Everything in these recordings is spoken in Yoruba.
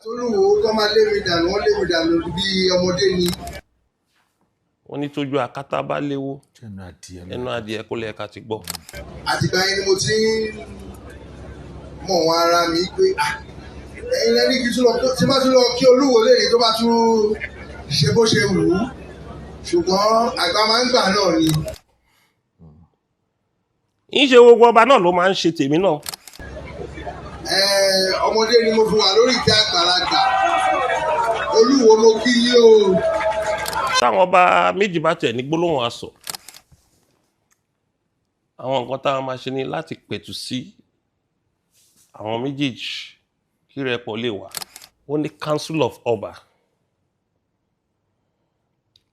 Oluiwo kọ́ máa lé mi dànù, wọ́n lé mi dànù bí ọmọdé ni. Wọ́n ní tójú akátá bá léwó ẹnu adìẹ kó lè ka ti gbọ́. Àtìgbà yẹn ni mo ti mọ̀ wọn ara mi pé ẹ̀yin lẹ́ni kí tí bá tún lọ kí Olúwo lẹ́yìn tó bá tún ṣe bó ṣe wù ú, ṣùgbọ́n àgbà máa ń gbà náà ni. Ìṣe gbogbo ọba náà ló máa ń ṣe tèmi náà. Ọmọdé ni mo fi wà lórí ìtẹ́ àgbàlagbà. Olúwo mo kí yín o. Táwọn ọba méjì bá tẹ̀ ní gbólóhùn asọ̀, àwọn nǹkan táwọn máa ṣe ni láti pẹ̀tù sí àwọn méjèèjì kí rẹpọ̀ lè wà. Ó ní council of ọba.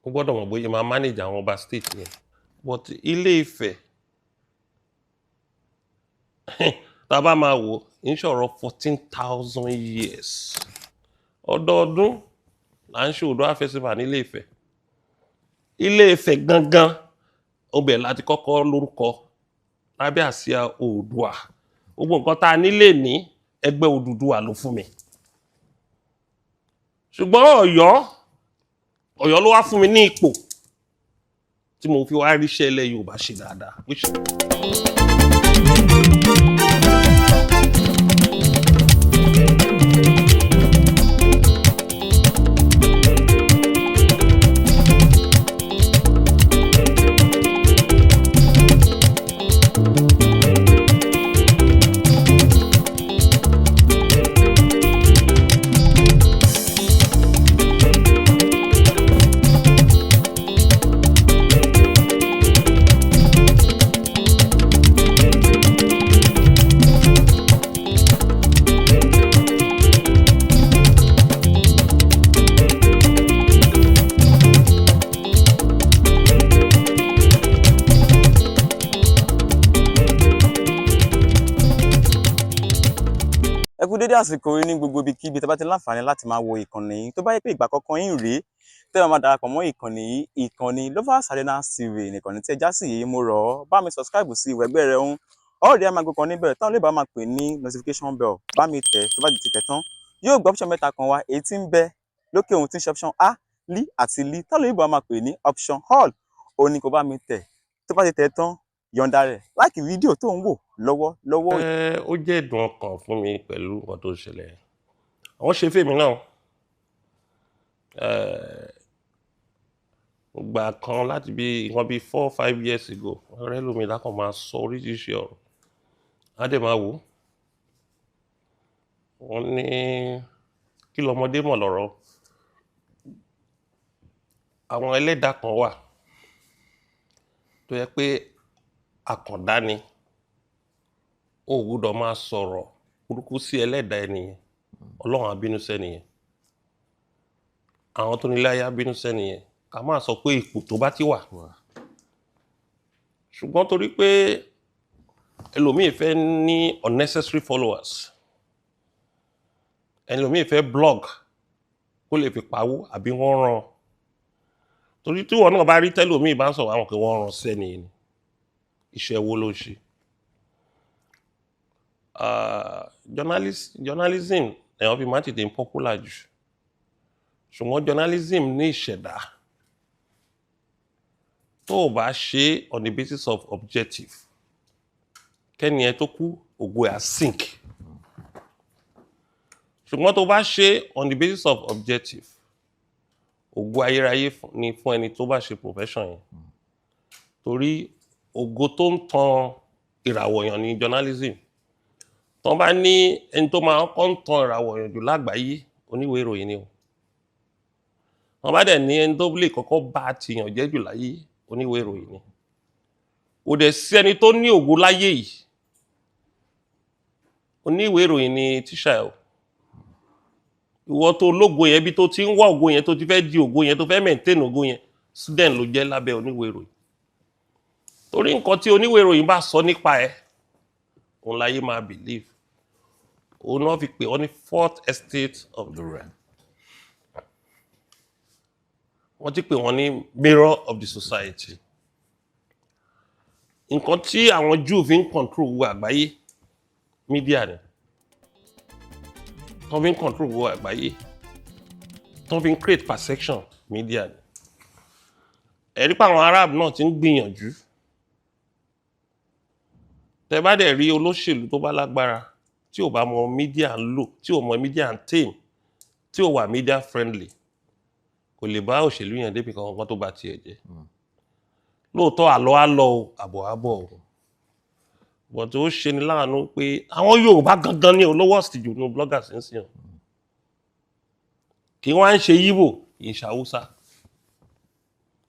Ó gbọ́dọ̀ mọ̀ bóyá máa manage àwọn ọba state yẹn. But Ilé Ifẹ̀ tá a bá máa wò ń ṣọ̀rọ̀ 14,000 years. Ọdọọdún là ń ṣe Oòduà festival ní Ilé Ifẹ̀. Ilé Ifẹ̀ gangan ọbẹ̀ láti kọ́kọ́ lórúkọ lábẹ́ àsíá Oòduà. Gbogbo nǹkan tá a nílé ní ẹgbẹ́ Odùduwà ló fún mi. Ṣùgbọ́n Ọ̀yọ́ ló wá fún mi ní ipò tí mo fi wá ríṣẹ́ ilẹ̀ Yorùbá ṣe dáadáa. Ẹ kú dédé àsìkò yìí ní gbogbo ibikíbi tẹ́ bá ti láǹfààní láti máa wo ìkànnì yìí. Tó bá yẹ pé ìgbà kankan yín rèé tẹ́ máa darapọ̀ mọ́ ìkànnì yìí, ìkànnì Lovers Arena TV nìkànnì tí ẹ já sí yìí. Mo rọ̀ ọ́ bá mi subscribe sí ìwé ẹgbẹ́ rẹ ń ọ̀rẹ́ máa gbé kan níbẹ̀ táwọn olóògbé máa pè ní notification bell. Bá mi tẹ̀ tó bá ti tẹ̀ tán yóò gbọ́ option mẹ́ta kan wá, èyí tí ń bẹ lókè ohun tí ń ṣe option A, Li àti Li táwọn olóògbé máa pè ní option all. Ó ní kó bá mi tẹ̀ tó bá ti tẹ̀ tán yọ̀ǹda rẹ̀ láìkì fídíò tó ń wò lọ́wọ́. Ó jẹ́ ìdùn ọkàn fún mi pẹ̀lú nǹkan tó ṣẹlẹ̀. Àwọn ṣe fèmí náà. Ìgbà kan láti bí nǹkan bí 4 or 5 years ago, ọ̀rẹ́ lómi lákàn máa sọ oríṣiríṣi ọ̀rọ̀. Á dẹ̀ máa wò. Wọ́n ní kí lọmọdé mọ̀ lọ́rọ̀. Àwọn ẹlẹ́dà kan wà tó yẹ pé àkàndá ni. Ó gbọ́dọ̀ máa sọ̀rọ̀ burúkú sí ẹlẹ́dà ẹnìyẹn. Ọlọ́run á bínú sẹ́niyẹn. Àwọn tó nílé ayé á bínú sẹ́niyẹn. Ká máa sọ pé ipò tó bá ti wà. Ṣùgbọ́n torí pé ẹlòmíì fẹ́ ní unnecessary followers. Ẹlòmíì fẹ́ blog kó lè fi pawó àbí wọ́n ràn. Torí tí wọ́n náà bá rí tẹ́lòmíì bá ń sọ̀rọ̀ àwọn kí wọ́n ràn sẹ́niyẹn. Iṣẹ́ wo ló ṣe? Journalism ẹ̀yàn fi máa ń tètè popular jù. Ṣùgbọ́n journalism ní ìṣẹ̀dá. Tó o bá ṣe on the basis of objective, kẹ́ni ẹ tó kú ògo ẹ̀ á sink. Ṣùgbọ́n tó o bá ṣe on the basis of objective, ògo ayérayé ni fún ẹni tó bá ṣe profession yẹn. Torí ògo tó ń tan ìràwọ̀ yàn ní journalism. Tọ́n bá ní ẹni tó máa kọ́ ń tan ìràwọ̀ yàn jù lágbàáyé, oníwèé ìròyìn ni o. Wọ́n bá dẹ̀ ní ẹni tó lè kọ́kọ́ bá tìyàn jẹ́ jù láyé, oníwèé ìròyìn ni. Kò dẹ̀ sí ẹni tó ní ògo láyé yìí. Oníwèé ìròyìn ni tíṣà ẹ̀ o. Ìwọ tó lógo yẹn bí tó ti ń wá ògo yẹn tó ti fẹ́ di ògo yẹn tó fẹ́ maintain ògo yẹn, student ló jẹ́ lábẹ́ oníwèé ìròyìn. Torí nǹkan tí oníwèé ìròyìn bá sọ nípa ẹ̀, òun láyé máa believe. Òun náà fi pè ọ́ ní fourth estate of the realm. Wọ́n ti pè wọ́n ní mirror of the society. Nǹkan tí àwọn Jew fi ń control gbogbo àgbáyé, media ni. tó fi ń control gbogbo àgbáyé tó fi ń create perception media ni ẹ̀rí pa àwọn Arab náà ti ń gbìyànjú tẹ́ bá dẹ̀ rí olóṣèlú tó bá lágbára tí ò bá mọ media ń lò tí ò mọ media ń tame tí ò wà media friendly kò lè bá òṣèlú yẹn débi kankan tó bá tiẹ̀ jẹ́ lóòótọ́ àlọ́ á lọ àbọ̀ á bọ̀ o but ó ṣe ni láàánú pé àwọn Yorùbá gangan ní olówó ọ̀sìtìjù ní bloggers ń sìn kí wọ́n á ń ṣe Yíbò ìṣàwùsá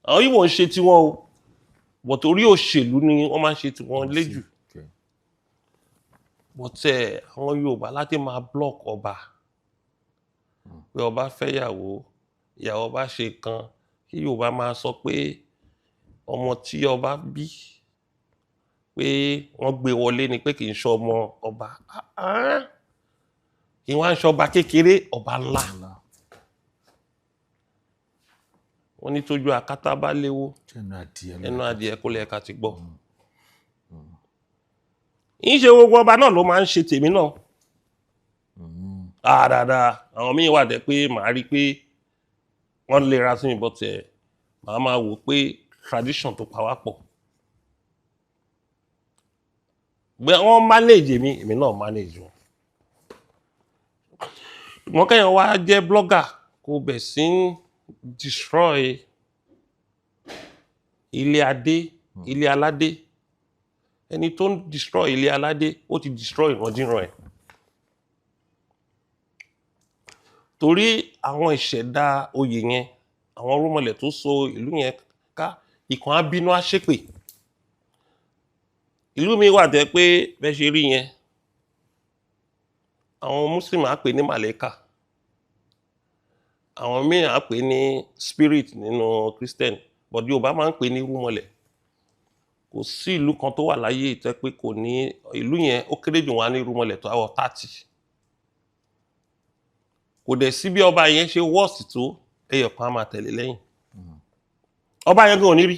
àwọn Yíbò ń ṣe tiwọn o but orí òṣèlú ni wọ́n máa ń ṣe tiwọn léjù but àwọn Yorùbá láti máa block ọba pé ọba fẹ́yàwó ìyàwó bá ṣe kan kí Yorùbá máa sọ pé ọmọ tí ọba bí pé wọ́n gbé wọlé ni pé kì í ṣe ọmọ ọba kí wọ́n á ṣe ọba kékeré ọba ńlá wọ́n ní tójú akátá bá léwó ẹnu adìẹ kó lẹ́ẹ̀ka ti gbọ́ yìí ṣe gbogbo ọba náà ló máa ń ṣe tèmi náà dáadáa àwọn míì wà dé pé màá rí pé wọ́n lè ra sí mi bọ́tẹ̀ màá máa wò pé tradition tó pa wá pọ̀ gbé wọ́n manage mi èmi náà manage wọn wọ́n kẹ́yìn wá jẹ́ blogger kó bẹ̀ sí destroy ilé adé ilé aládé ẹni tó ń destroy ilé aládé ó ti destroy ìrandíran ẹ̀ torí àwọn ìṣẹ̀dá oyè yẹn àwọn rúmọlẹ̀ tó so ìlú yẹn ká ìkan abínú àṣepè ìlú mi wà tẹ́ pé bẹ́ẹ̀ ṣe rí yẹn àwọn Muslim á pè ní màlẹ́kà àwọn míì á pè ní spirit nínú Christian but Yorùbá máa ń pè ní rúmọlẹ̀ kò sí ìlú kan tó wà láyé ìtẹ́ pé kò ní ìlú yẹn ó kéré jù wá ní rúmọlẹ̀ tó àwọ̀ 30 kò dẹ̀ sí bí ọba yẹn ṣe wọ́ọ̀sì tó ẹyọ kan á máa tẹ̀lé lẹ́yìn ọba yẹn kò ní rí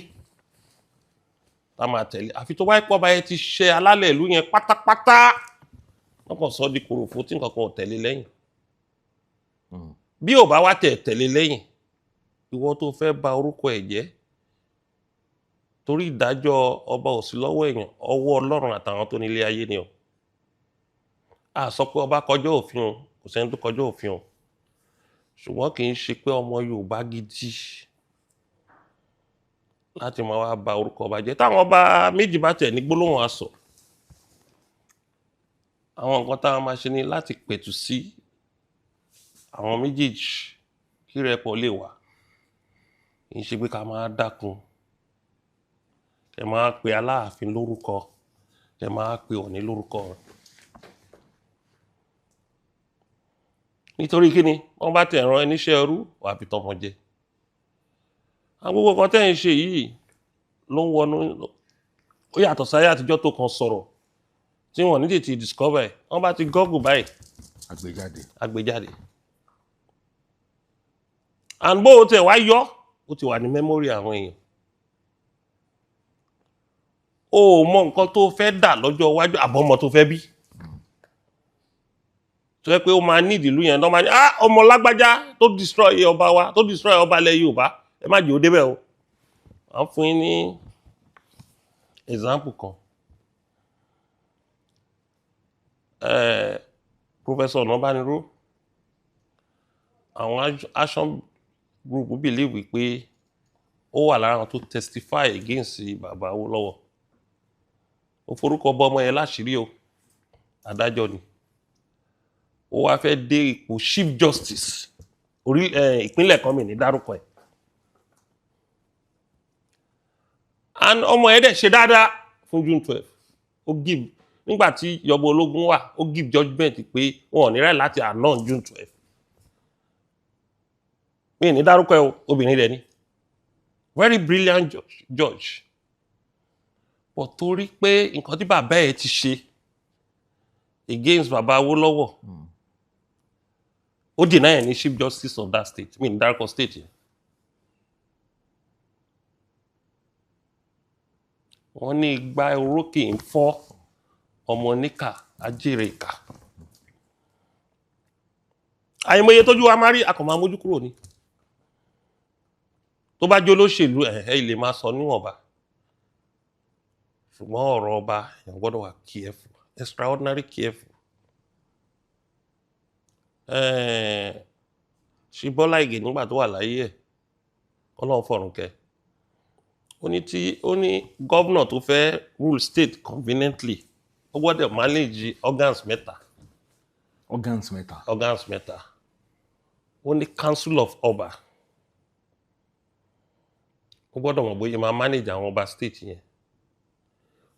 tá máa tẹ̀lé àfi tó wáyé pọ̀ ọba yẹn ti ṣe alálẹ̀ ìlú yẹn pátápátá wọ́n kàn sọ di kòròfo tí nǹkan kan ò tẹ̀lé lẹ́yìn bí ò bá wá tẹ̀lé lẹ́yìn ìwọ tó fẹ́ bà orúkọ ẹ̀ jẹ́ torí ìdájọ́ ọba ò sí lọ́wọ́ èèyàn ọwọ́ Ọlọ́run àtàwọn tó nílé ayé ni o a sọ pé ọba kọjá òfin o kò sẹ́ni tó kọjá òfin o ṣùgbọ́n kì í ṣe pé ọmọ Yorùbá gidi láti máa wá bà orúkọ ọba jẹ́ táwọn ọba méjì bá tẹ̀ ní gbólóhùn asọ̀ àwọn nǹkan táwọn máa ṣe ni láti pẹ̀tù sí àwọn méjèèjì kí rẹpọ̀ lè wà kì í ṣe pé ká máa dákun ẹ máa pe Aláàfin lórúkọ ẹ máa pe Ọọ̀ni lórúkọ nítorí kíni wọ́n bá tẹ̀ rán ẹníṣẹ́ ẹrú wà fi tọmọ jẹ àwọn gbogbo kan tẹ́ ń ṣe yìí ló ń wọnú ó yàtọ̀ sáyé àtijọ́ tó kan sọ̀rọ̀ tí wọ́n ní tètè discover ẹ̀ wọ́n bá ti Google báyìí àgbéjáde and bó o tẹ̀ wá yọ ó ti wà ní memory àwọn èèyàn o mọ nǹkan tó fẹ́ dà lọ́jọ́ iwájú àbọ̀mọ tó fẹ́ bí tó yẹ pé ó máa need ìlú yẹn tó máa ní ọmọ lágbájá tó destroy ọba wa tó destroy ọba ilẹ̀ Yorùbá ẹ má jẹ́ ó débẹ̀ o à ń fún yín ní example kan Professor Ọ̀nàbániró àwọn action group believe wípé ó wà lára àwọn tó testify against bàbá Awólọ́wọ̀ ó forúkọ bọ ọmọ yẹn láṣìírí o adájọ́ ni ó wá fẹ́ dé ipò chief justice orí ìpínlẹ̀ kan mi ní dárúkọ ẹ̀ and ọmọ yẹn dẹ̀ ṣe dáadáa fún June 12 ó give nígbà tí ìjọba ológun wà ó give judgement pé wọn ò ní ráì láti annul June 12 mi ní dárúkọ ẹ̀ obìnrin dẹ̀ ni very brilliant judge but torí pé nǹkan tí bàbá ẹ̀ ti ṣe against bàbá Awólọ́wọ̀ ó deny ẹ̀ ní chief justice of that state mi ní dárúkọ state yẹn wọ́n ní igba orókè ń fọ́ ọmọ níkà ajére ìkà àìmọye tójú wa máa rí a kàn máa mójú kúrò ní tó bá jẹ́ olóṣèlú ilé máa sọ níwọ̀nba ṣùgbọ́n ọ̀rọ̀ ọba èèyàn gbọ́dọ̀ wà careful, extraordinary careful. Ṣé Bọ́lá Ìgè nígbà tó wà láyé ẹ̀ Ọlọ́run fọ̀run kẹ́ ó ní gọ́vnà tó fẹ́ rule state conveniently ó gbọ́dọ̀ manage organs mẹ́ta. Ó ní council of ọba ó gbọ́dọ̀ mọ̀ bóyá máa manage àwọn ọba state yẹn.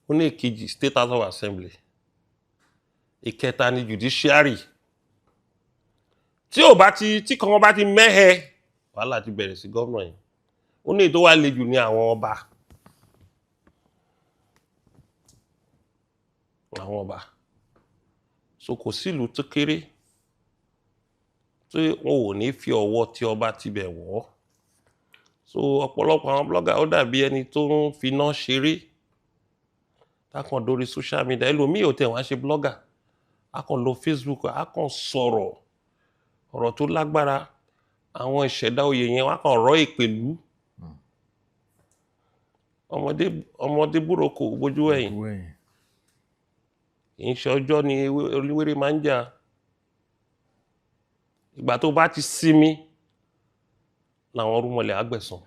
Ó ní èkejì state house of assembly. Ìkẹta ni judiciary. Tí kan bá ti mẹ́hẹ wàhálà ti bẹ̀rẹ̀ sí gọ́vnà yẹn. Ó ní ètò wà le jù ní àwọn ọba. So kò sílùú tó kéré tí wọn ò ní fi ọwọ́ tí ọba ti bẹ̀ wọ́. So ọ̀pọ̀lọpọ̀ àwọn blogger ó dàbí ẹni tó ń finá ṣeré tákàn dórí social media. Ẹlòmíì ò tẹ̀ wá ṣe blogger a kàn lo Facebook a kàn sọ̀rọ̀ ọ̀rọ̀ tó lágbára àwọn ìṣẹ̀dá oyè yẹn wá kàn rọ́ ìpèlú ọmọdé búroko bójú ẹ̀yìn ìṣẹ́ ọjọ́ ni olúwéré máa ń jà. Ìgbà tó bá ti sinmi làwọn rúmọlẹ̀ àgbẹ̀sán.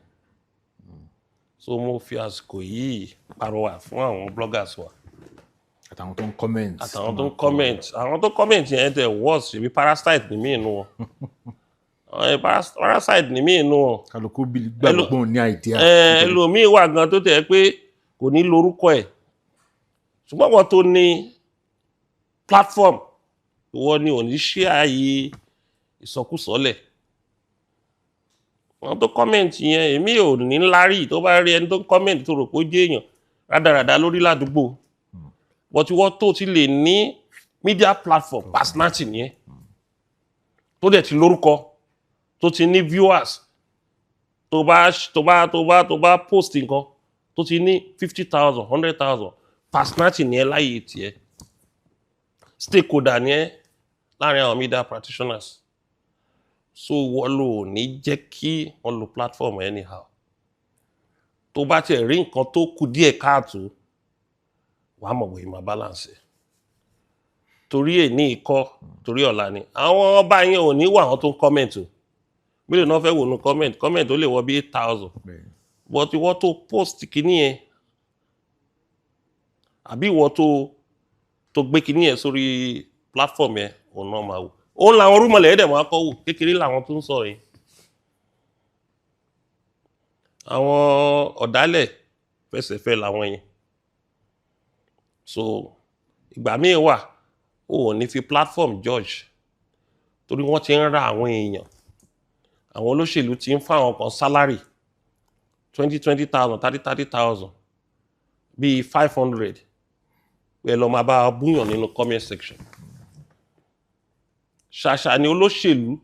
So mo fi àsìkò yìí pàrọwà fún àwọn bloggers wa àtàwọn tó ń comment àwọn tó comment yẹn tẹ worse ṣebí parasite ní mí inú wọn parasite ní mí inú wọn kálukú gbàgbọ́n ní idea ẹlòmíì wà gan tó tẹ̀ pé kò ní lórúkọ ẹ̀ ṣùgbọ́n wọn tó ní platform ìwọ ni ò ní ṣe ààyè ìsọkúsọlẹ̀ wọn tó comment yẹn èmi ò ní lárí tó bá rí ẹni tó comment tó rò pé ó jẹ́ èèyàn rádaràda lórí ládùúgbò but wọ́n tó ti lè ní media platform personality nìyẹn tó dẹ̀ ti lórúkọ tó ti ní viewers tó bá post nǹkan tó ti ní 50,000 100,000 personality nìyẹn láyé tiẹ̀ stakeholder nìyẹn láàrin àwọn media practitioners. So wọ́n lò ní jẹ́ kí wọ́n lo platform anyhow tó bá tiẹ̀ rí nǹkan tó kù díẹ̀ káàtó wàá mọ̀ bóyá máa balance torí èní ikọ́ torí ọ̀la ni àwọn ọba yẹn ò ní wà àwọn tó ń comment o mílíọ̀nù náà fẹ́ wò ní comment ó lè wọ bí 8,000 but ìwọ tó post kìíní yẹn àbí ìwọ tó gbé kìíní yẹn sórí platform yẹn òun náà máa wò òun làwọn rúmọlẹ̀ ẹ̀dẹ̀ máa kọ́ wò kékeré làwọn tó ń sọ̀rọ̀ yìí àwọn ọ̀dálẹ̀ fẹsẹ̀fẹ́ làwọn yẹn so ìgbà míì wà ó ní fi platform judge torí wọ́n ti ń ra àwọn èèyàn àwọn olóṣèlú ti ń fún àwọn kan salary 20,000 30,000 bíi 500 pé lọ máa bá búyàn nínú comment section ṣàṣà ni olóṣèlú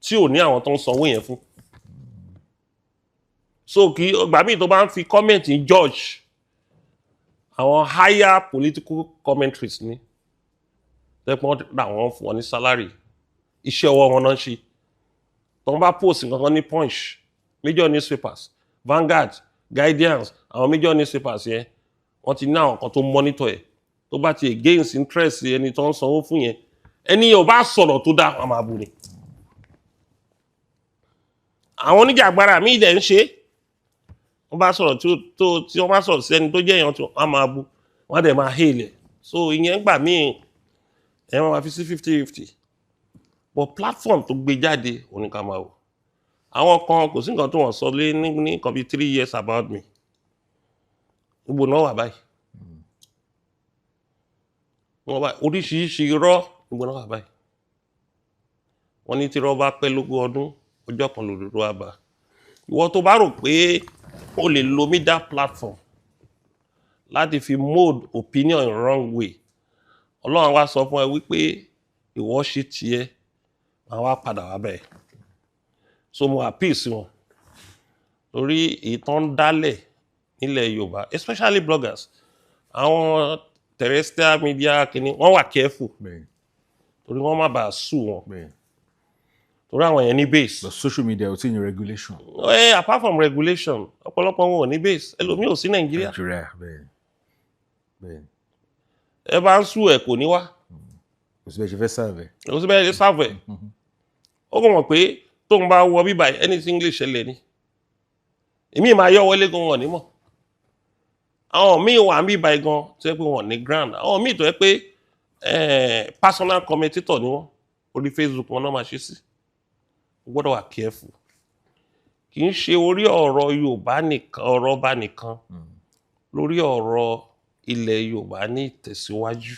tí ò ní àwọn tó ń sanwó yẹn fún so kí ìgbà míì tó bá ń fi comment in judge àwọn higher political commentaries ní tẹ́pọ́n dà wọ́n fún wọn ní salary iṣẹ́ ọwọ́ wọn náà ṣe tó ń bá post nǹkan ní Punch major newspapers Vanguard Guardian àwọn major newspapers yẹn wọ́n ti ní àwọn kan tó monitor ẹ̀ tó bá ti against interest ẹni tó ń sanwó fún yẹn ẹni yẹn ò bá sọ̀rọ̀ tó dá wọn máa bú ni àwọn oníjàgbára míì dẹ̀ ń ṣe wọ́n bá sọ̀rọ̀ tí wọ́n bá sọ̀rọ̀ sí ẹni tó jẹ́ èèyàn tí wọ́n máa bú wọ́n dẹ̀ máa hail ẹ̀ so ìyẹn gbà míì ẹ̀ máa fi sí 50-50 but platform tó gbé jáde oníkà máa wò àwọn kan kò sí nǹkan tó wọ́n sọ lé ní nǹkan bíi 3 years about me gbogbo náà wà báyìí wọ́n bá oríṣiríṣi irọ́ gbogbo náà wà báyìí wọ́n ní tí irọ́ bá pẹ́ lógún ọdún ọjọ́ kan lòdòdó àbá ìwọ tó bá rò pé o lè lo media platform láti fi mold opinion in wrong way ọlọ́run wá sọ fún ẹ wípé ìwọ ṣe tiẹ̀ máa wá padà wá bẹ́ẹ̀ so mo appeal sí wọn torí ìtàn dálẹ̀ nílẹ̀ Yorùbá especially bloggers àwọn terrestrial media kìíní wọ́n wà careful torí wọ́n má bàa sue wọn torí àwọn yẹn ní base. But social media ò tí ní regulation. Apart from regulation ọ̀pọ̀lọpọ̀ wọn ò ní base ẹlòmíì ò sí Nàìjíríà. Bẹ́ẹ̀. Ẹ bá ń sùn ẹ̀ kò ní wá. Kò sí bẹ́ẹ̀ ṣe fẹ́ serve. Kò sí bẹ́ẹ̀ ṣe serve. Ó kàn mọ̀ pé tóun bá wọ bíbá anything English ṣẹlẹ̀ ni. Èmi máa yọ wọlé gan wọn ní mọ̀. Àwọn míì wà ń bíbá gan tó yẹ pé wọn ní ground. Àwọn míì tó yẹ pé personal commentator ni wọ́n orí Facebook wọn náà máa ṣe sí. O gbọ́dọ̀ wà careful. Kì í ṣe orí ọ̀rọ̀ Yorùbá nìkan ọ̀rọ̀ ọba nìkan lórí ọ̀rọ̀ ilẹ̀ Yorùbá ní ìtẹ̀síwájú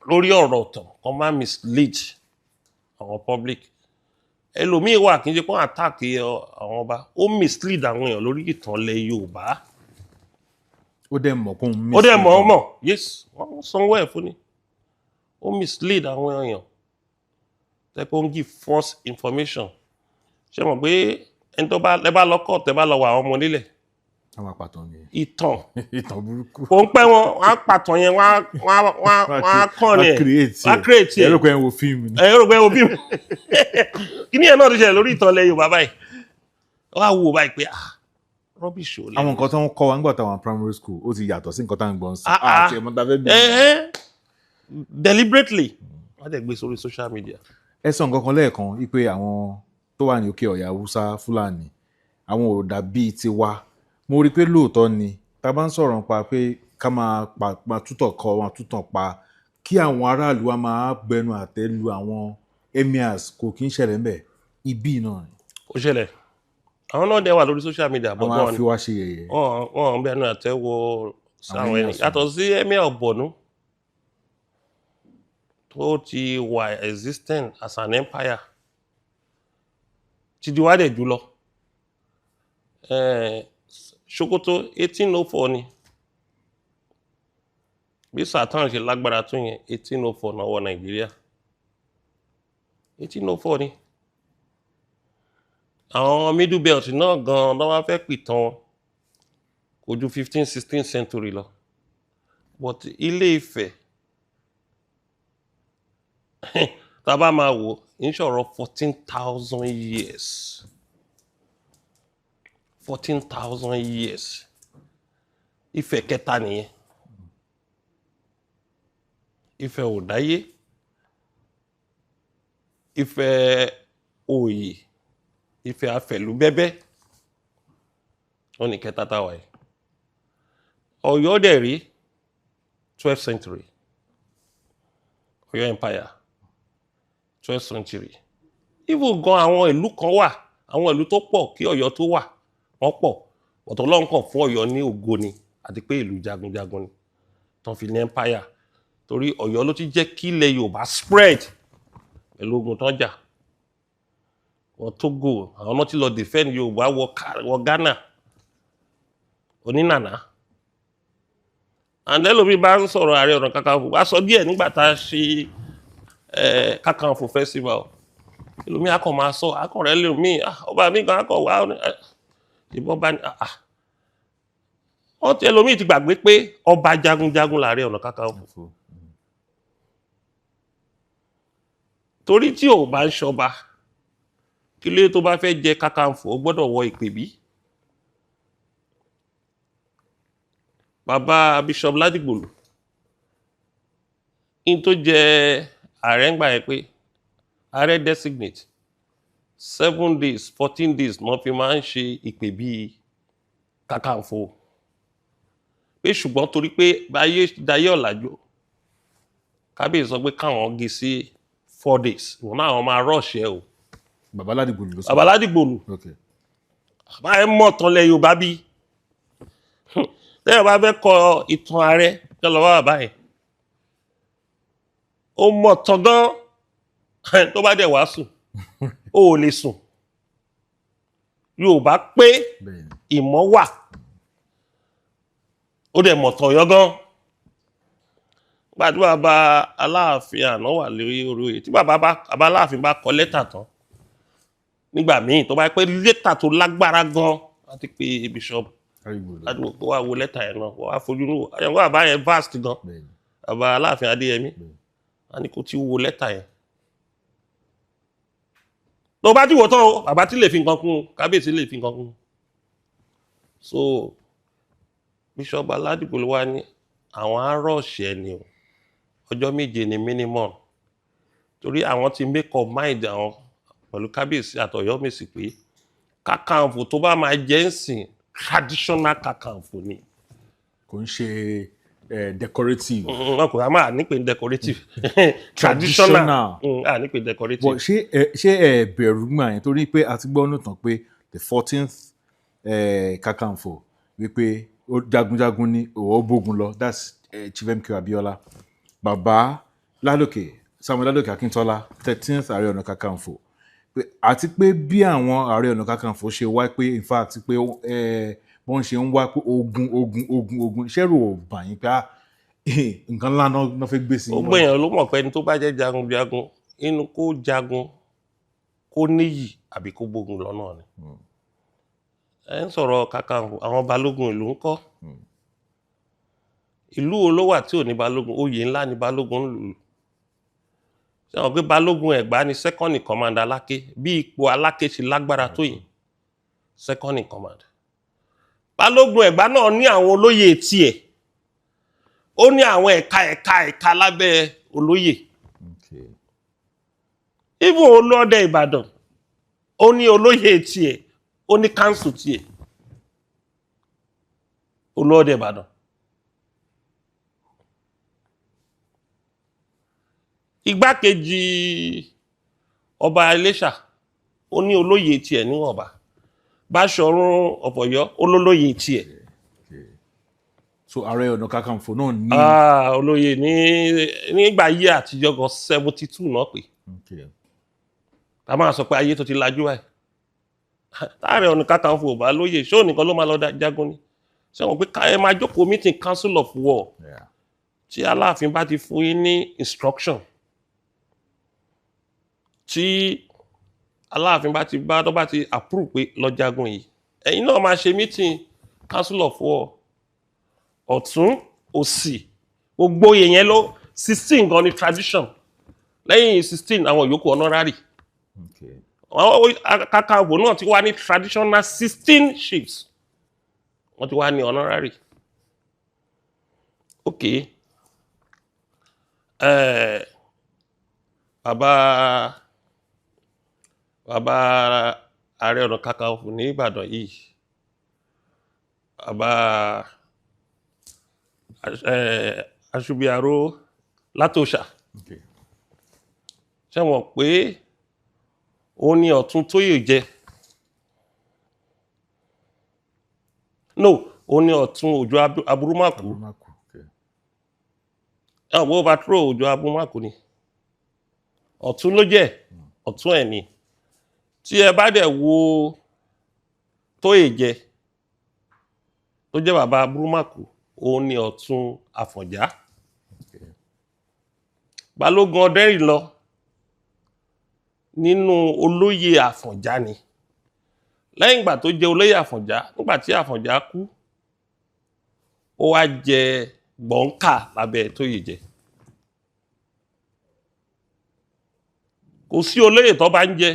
lórí ọ̀rọ̀ ọ̀tàn kan máa mislead àwọn public ẹlòmíì wà kì í ṣe pé wọ́n attack àwọn ọba ó mislead àwọn èèyàn lórí ìtàn ilẹ̀ Yorùbá. Ó dẹ̀ mọ̀ kó ń mislead. Ó dẹ̀ mọ̀ ọmọ yes wọ́n sanwó ẹ̀ fún ni ó mislead àwọn èèyàn tẹ́kọ̀ ń give false information ṣe mọ̀ pé ẹni tó bá lọ́kọ̀ tẹ́ bá lọ wà àwọn ọmọ nílẹ̀ àwọn àpàtàn ni ìtàn burúkú kò ń pẹ́ wọn á pàtàn yẹn wọ́n á kàn ní ẹ̀ wọ́n á create ẹ̀ ẹ̀rọ pé ẹ̀ wo fíìmù ni kí ni ẹ̀ náà ti ṣẹlẹ̀ lórí ìtàn ilẹ̀ Yorùbá báyìí wọ́n á wò báyìí pé rubbish ò lè. Àwọn nǹkan tó ń kọ́ wa nígbà táwọn primary school ó ti yàtọ̀ sí nǹkan tá à ń gbọ́n sí àti ẹ̀mọ́ tá a fẹ́ bí. Deliberately wọ́n dẹ̀ gbé sórí social media. Ẹ sọ nǹkan kan lẹ́ẹ̀kan wípé àwọn tó wà ní òkè ọ̀yà Haúsá Fúlàní àwọn ò dàbí tiwa mo rí i pé lóòótọ́ ni tá a bá ń sọ̀rọ̀ nípa pé ká máa tútọ̀ kọ máa tútọ̀ pa kí àwọn aráàlú wa máa bẹnu àtẹ́ lu àwọn emirs kò kí ń ṣẹlẹ̀ ńbẹ̀ ibi náà ni. Ó ṣẹlẹ̀ àwọn náà dẹ̀ wà lórí social media bọ́ wọn fi wá ṣe yẹ̀yẹ́. Wọ́n bẹnu àtẹ́ wo sáwọn ẹni yàtọ̀ sí emir Borno tó ti wà existent as an empire ti di wá dẹ̀ jùlọ. Sokoto 1804 ni bí Satan ṣe lágbára tó yẹn 1804 náà wọ Nàìjíríà 1804 ni àwọn middle belt náà gan ló wá fẹ́ pìtàn kò ju 15th-16th century lọ but Ilé Ifẹ̀ tá bá máa wò ń ṣọ̀rọ̀ 14,000 years 14,000 years Ifẹ̀ kẹta nìyẹn Ifẹ̀ ò dáyé Ifẹ̀ òye Ifẹ̀ afẹ̀lúbẹ́bẹ́ wọ́n ní kẹta táwa yìí Ọ̀yọ́ dẹ̀ rí 12th century Ọ̀yọ́ empire 12th century even gan àwọn ìlú kan wà àwọn ìlú tó pọ̀ kí Ọ̀yọ́ tó wà wọ́n pọ̀ ọ̀tọ̀ Ọlọ́run kàn fún Ọ̀yọ́ ní ògo ni àti pé ìlú jagunjagun ni tán fi ní empire torí Ọ̀yọ́ ló ti jẹ́ kí ilẹ̀ Yorùbá spread pẹ̀lú ogun tán jà wọ́n Togo àwọn náà ti lọ defend Yorùbá wọ Ghana onínàná and ẹlòmíì bá ń sọ̀rọ̀ Ààrẹ Ọ̀nà Kakanfò wá sọ díẹ̀ nígbà tá a ṣe Kakanfò festival ẹlòmíì akọ̀ máa sọ akọ̀ rẹ̀ ẹlòmíì ọba mi gan akọ̀ wá ìbọn bá ní wọ́n ti ẹlòmíì ti gbàgbé pé ọba jagunjagun l'Ààrẹ Ọ̀nà Kakanfò torí tí ò bá ń ṣọba kí ló tó bá fẹ́ jẹ Kakanfò ó gbọ́dọ̀ wọ ìpèbí bàbá Bishop Ládìgbòlù in tó jẹ ààrẹ ń gbà yẹn pé ààrẹ designate 7 days 14 days wọ́n fi máa ń ṣe ìpèbí Kakanfò pé ṣùgbọ́n torí pé báyé dayé ọ̀làjú kábíyèsí sọ pé káwọn gé sí 4 days wọn náà wọn máa rush ẹ o. Bàbá Ládìgbòlù ló sọ. Bàbá Ládìgbòlù. Bàbá ẹ mọ̀ tán lẹ Yorùbá bí tẹ́yọ̀ bá fẹ́ kọ ìtàn ààrẹ kẹ́ lọ bá bàbá yẹn ó mọ̀ tán gan tó bá dẹ̀ wá sùn ó ò lè sùn Yorùbá pé ìmọ̀ wà ó dẹ̀ mọ̀ tán yọ gan gbàdúrà bá Aláàfin àná wà lórí oyè tí bàbá Aláàfin bá kọ lẹ́tà tán nígbà míì tó bá pẹ́ lẹ́tà tó lágbára gan láti pé Bishop Ládìgbò kó wá wo lẹ́tà yẹn náà wọ́n wá fojú ní àyẹ̀wò bàbá yẹn vast gan bàbá Aláàfin Adéyẹmí a ní kó tí wo lẹ́tà yẹn tó bá ti wò tán o bàbá tí lè fi nǹkan kún kábíyèsí lè fi nǹkan kún so Bishop Aládìgbò ló wá ní àwọn arọ́ọ̀ṣẹ́ ni o ọjọ́ 7 ni minimum torí àwọn ti make up mind àwọn pẹ̀lú kábíyèsí àtọ̀yọ́mèsì pé Kakanfò tó bá máa jẹ́ ń sìn traditional Kakanfò ni. Kò ń ṣe decorative. Wọn kò máa nípe decorative traditional nípe decorative. But ṣé ẹ bẹ̀rù gbà yẹn torí pé a ti gbọ́ nù tán pé the 14th Kakanfò wípé ó jagunjagun ní òwò bógun lọ that's Chief MK Abiola. Bàbá Ládòkè Samuel Ládòkè Akíntọ́lá 13th Ààrẹ Ọ̀nà Kakanfò àti pé bí àwọn Ààrẹ Ọ̀nà Kakanfò ṣe wá pé in fact pé wọ́n ṣe ń wá pé ogun ṣẹ́rù ò bà yín pé nǹkan ńlá náà fẹ́ gbé sí. Ó gbẹ̀yàn ló mọ̀ pé ẹni tó bá jẹ́ jagunjagun inú kó jagun kó níyì àbí kó gbógun lọ́nà ni. Ẹ ń sọ̀rọ̀ Kakanfò àwọn balógun ìlú ń kọ́. Ìlú wo ló wà tí ò ní balógun oyè ńlá ni balógun lù. Ṣé wọn pé balógun Ẹ̀gbá ni second in command Aláké bí ipò Aláké ṣe lágbára tó yìí second in command. Balógun Ẹ̀gbá náà ní àwọn olóyè tiẹ̀ ó ní àwọn ẹ̀ka lábẹ́ olóyè. Even Olóòdẹ Ìbàdàn ó ní olóyè tiẹ̀ ó ní council tiẹ̀ Olóòdẹ Ìbàdàn. Igbákejì ọba Iléṣà ó ní olóyè tiẹ̀ níwọ̀nba Báṣọ̀run Ọ̀fọ̀yọ́ olólóyè tiẹ̀. So Ààrẹ Ọ̀nà Kakanfò náà ní. Olóyè nígbà ayé àtijọ́ gan 72 náà pé ta máa sọ pé ayé tó ti lajú báyìí Ààrẹ Ọ̀nà Kakanfò bá lóyè ṣó nìkan ló máa lọ jagun ni ṣé wọn pé ẹ máa jókòó meeting council of war tí Aláàfin bá ti fún yín ní instruction tí Aláàfin tó bá ti approve pé lọ jagun yìí ẹ̀yin náà máa ṣe meeting council of war ọ̀tún òsì gbogbo yẹn ló 16 gan ni tradition lẹ́yìn 16 àwọn yòókù honorary. Àwọn Kakanfò náà ti wá ní traditional 16 chiefs wọ́n ti wá ní honorary. Okay. Bàbá Ààrẹ Ọ̀nà Kakanfò ní Ìbàdàn yìí bàbá Aṣubiaró Látòṣà ṣé wọ́n pé ó ní ọ̀tún tóyè jẹ ó ní ọ̀tún Òjó Aburúmàkù ẹ̀wọ̀n bó bá tró Òjó Aburúmàkù ni ọ̀tún ló jẹ́ ọ̀tún ẹ̀ ni tí ẹ bá dẹ̀ wo tóyè jẹ tó jẹ́ bàbá Aburúmàkù ó ní ọ̀tún Àfọ̀njá. Balógun Ọdẹ́rìnlọ nínú olóyè Àfọ̀njá ni lẹ́yìn ìgbà tó jẹ olóyè Àfọ̀njá nígbà tí Àfọ̀njá kú ó wá jẹ Gbọ̀ǹkà lábẹ́ tóyè jẹ. Kò sí olóyè tó bá ń jẹ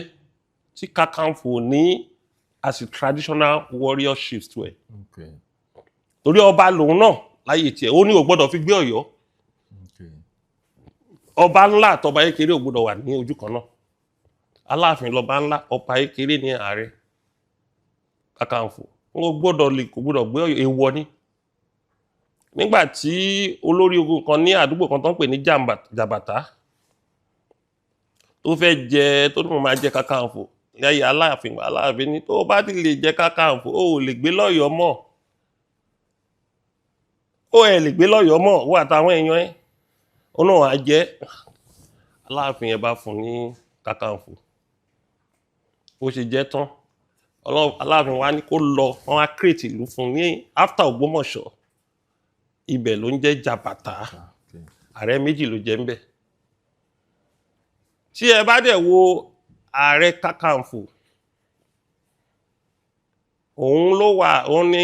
tí Kakanfò ní as a traditional warrior chief tó ẹ̀. Torí ọba lòun náà láyé tiẹ̀ ó ní ò gbọ́dọ̀ fi gbé Ọ̀yọ́ ọba ńlá àtọba kékeré ò gbọ́dọ̀ wà ní ojú kan náà Aláàfin lọba ńlá ọba kékeré ní ààrẹ Kakanfò kò gbọ́dọ̀ gbé Ọ̀yọ́ èèwọ̀ ni. Nígbà tí olórí ogun kan ní àdúgbò kan tó ń pè ní Jàbàtà tó fẹ́ jẹ tó ní máa jẹ Kakanfò láyé Aláàfin ní tó bá ti lè jẹ Kakanfò ó lè gbé lọ́yọ̀ọ́ mọ́ lè gbé lọ́yọ̀ọ́ mọ́ wọ́n àtàwọn èèyàn ẹ̀ ó náà á jẹ́ Aláàfin yẹn bá fún ní Kakanfò ó ṣe jẹ́ tán Aláàfin wa ní kó lọ wọ́n á create ìlú fún ní after Ògbómọ̀ṣọ́ ibẹ̀ ló ń jẹ́ Jàbàtà ààrẹ méjì ló jẹ́ ń bẹ̀. Tí ẹ bá dẹ̀ wo ààrẹ Kakanfò òun ní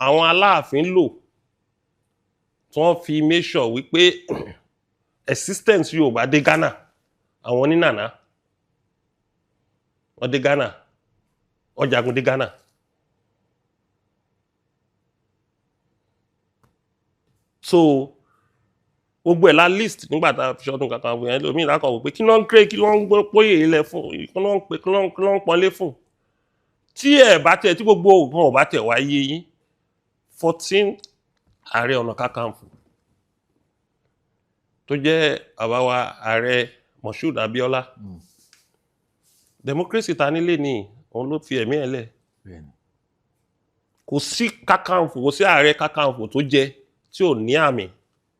àwọn Aláàfin lò tí wọ́n fi make sure wípé existence Yorùbá dé Ghana àwọn ní Nana wọ́n dé Ghana wọ́n jagun dé Ghana. So gbogbo ẹ̀ la list nígbà tá a fi Ọdún Kakanfò yẹn lómi ìdákọ̀ wò pé kí ló ń kéré kí ló ń póyè ilẹ̀ fún kí ló ń pè kí ló ń pọ́nlé fún tí ẹ̀ bá tẹ̀ tí gbogbo nǹkan ò bá tẹ̀ wá yé yín 14 Ààrẹ Ọ̀nà Kakanfò tó jẹ́ àbáwá Ààrẹ Moshood Abiola democracy ta nílé ní òun ló fi ẹ̀mí ẹ̀ lẹ̀ kò sí Kakanfò kò sí Ààrẹ Kakanfò tó jẹ tí ò ní àmì